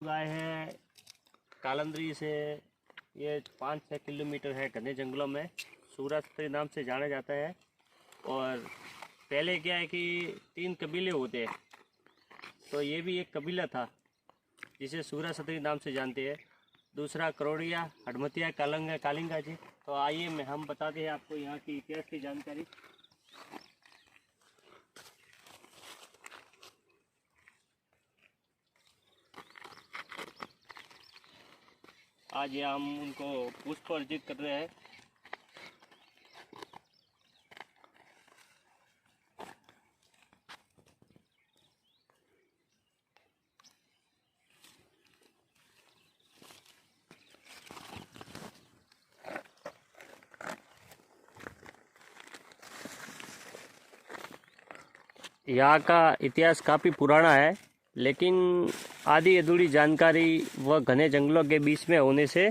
आए हैं कालंदरी से। ये 5-6 किलोमीटर है, घने जंगलों में सूरज के नाम से जाना जाता है। और पहले क्या है कि 3 कबीले होते हैं, तो ये भी एक कबीला था जिसे सूरज सतरी नाम से जानते हैं। दूसरा करोड़िया, हडमतिया, कालिंगा जी। तो आइए हम बताते हैं आपको यहाँ की इतिहास की जानकारी। आज यहाँ हम उनको पुष्प अर्जित कर रहे हैं। यहाँ का इतिहास काफ़ी पुराना है, लेकिन आधी अधूरी जानकारी व घने जंगलों के बीच में होने से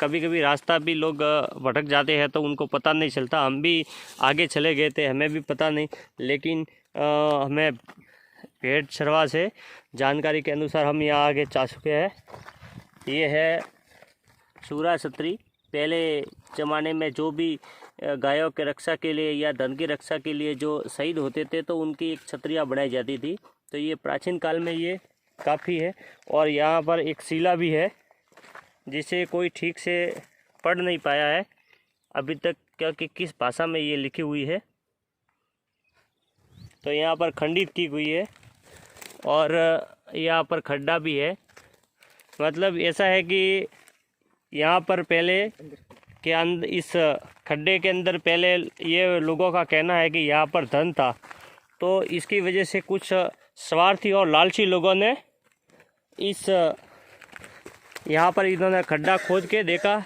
कभी कभी रास्ता भी लोग भटक जाते हैं, तो उनको पता नहीं चलता। हम भी आगे चले गए थे, हमें भी पता नहीं, लेकिन हमें भेड़ चरवा से जानकारी के अनुसार हम यहाँ आगे जा चुके हैं। ये है सूरज सतरी। पहले ज़माने में जो भी गायों के रक्षा के लिए या धन की रक्षा के लिए जो शहीद होते थे, तो उनकी एक छतरियाँ बनाई जाती थी। तो ये प्राचीन काल में ये काफ़ी है। और यहाँ पर एक शिला भी है जिसे कोई ठीक से पढ़ नहीं पाया है अभी तक, क्योंकि किस भाषा में ये लिखी हुई है। तो यहाँ पर खंडित की हुई है और यहाँ पर खड्डा भी है। मतलब ऐसा है कि यहाँ पर पहले के अंदर, इस खड्डे के अंदर पहले ये लोगों का कहना है कि यहाँ पर धन था। तो इसकी वजह से कुछ स्वार्थी और लालची लोगों ने इस यहाँ पर इन्होंने खड्डा खोद के देखा,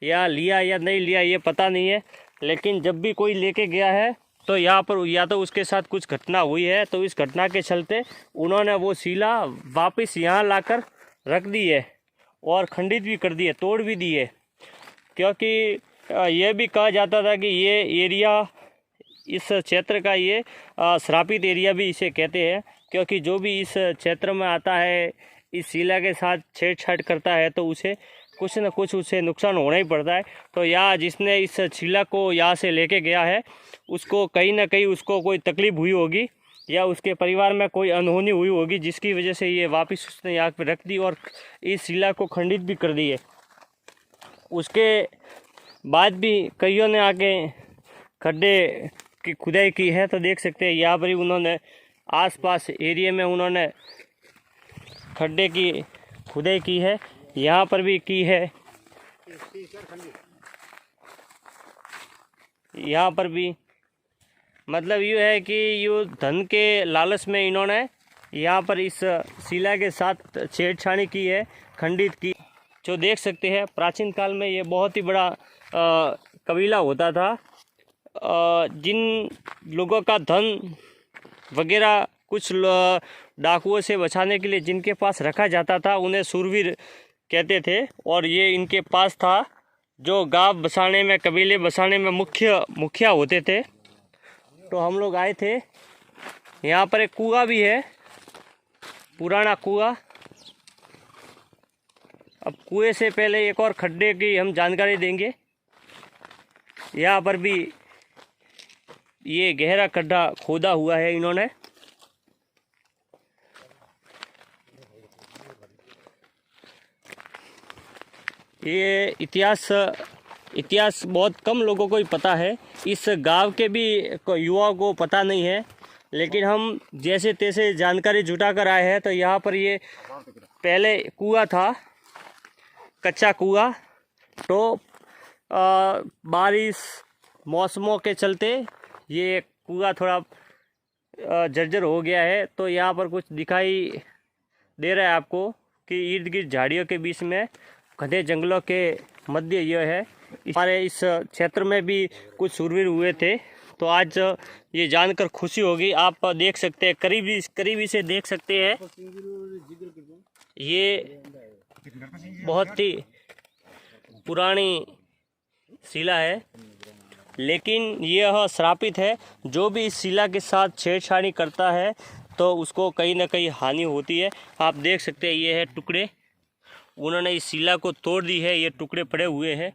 या लिया या नहीं लिया ये पता नहीं है, लेकिन जब भी कोई लेके गया है तो यहाँ पर या तो उसके साथ कुछ घटना हुई है। तो इस घटना के चलते उन्होंने वो शिला वापस यहाँ लाकर रख दी है और खंडित भी कर दी है, तोड़ भी दी है। क्योंकि ये भी कहा जाता था कि ये एरिया, इस क्षेत्र का ये श्रापित एरिया भी इसे कहते हैं, क्योंकि जो भी इस क्षेत्र में आता है, इस शिला के साथ छेड़छाड़ करता है, तो उसे कुछ न कुछ उसे नुकसान होना ही पड़ता है। तो यहाँ जिसने इस शिला को यहाँ से लेके गया है, उसको कहीं ना कहीं उसको कोई तकलीफ हुई होगी या उसके परिवार में कोई अनहोनी हुई होगी, जिसकी वजह से ये वापस उसने यहाँ पे रख दी और इस शिला को खंडित भी कर दी है। उसके बाद भी कईयों ने आके खड्डे की खुदाई की है। तो देख सकते हैं यहाँ पर ही उन्होंने आसपास एरिया में उन्होंने खड्डे की खुदाई की है, यहाँ पर भी की है, यहाँ पर भी। मतलब ये है कि ये धन के लालच में इन्होंने यहाँ पर इस शिला के साथ छेड़छाड़ी की है, खंडित की। जो देख सकते हैं प्राचीन काल में ये बहुत ही बड़ा कबीला होता था। जिन लोगों का धन वगैरह कुछ डाकुओं से बचाने के लिए जिनके पास रखा जाता था, उन्हें सूरवीर कहते थे। और ये इनके पास था जो गांव बसाने में, कबीले बसाने में मुखिया होते थे। तो हम लोग आए थे, यहाँ पर एक कुआं भी है, पुराना कुआं। अब कुएं से पहले एक और खड्डे की हम जानकारी देंगे। यहाँ पर भी ये गहरा खड्डा खोदा हुआ है इन्होंने। ये इतिहास बहुत कम लोगों को ही पता है, इस गांव के भी युवाओं को पता नहीं है, लेकिन हम जैसे तैसे जानकारी जुटा कर आए हैं। तो यहाँ पर ये पहले कुआं था, कच्चा कुआं। तो बारिश मौसमों के चलते ये कुआं थोड़ा जर्जर हो गया है। तो यहाँ पर कुछ दिखाई दे रहा है आपको कि इर्द गिर्द झाड़ियों के बीच में, घने जंगलों के मध्य यह है। हमारे इस क्षेत्र में भी कुछ शूरवीर हुए थे। तो आज ये जानकर खुशी होगी। आप देख सकते हैं, करीबी से देख सकते हैं, ये बहुत ही पुरानी शिला है, लेकिन यह श्रापित है। जो भी इस शिला के साथ छेड़छाड़ी करता है, तो उसको कहीं ना कहीं हानि होती है। आप देख सकते हैं ये है टुकड़े, उन्होंने इस शिला को तोड़ दी है, ये टुकड़े पड़े हुए हैं।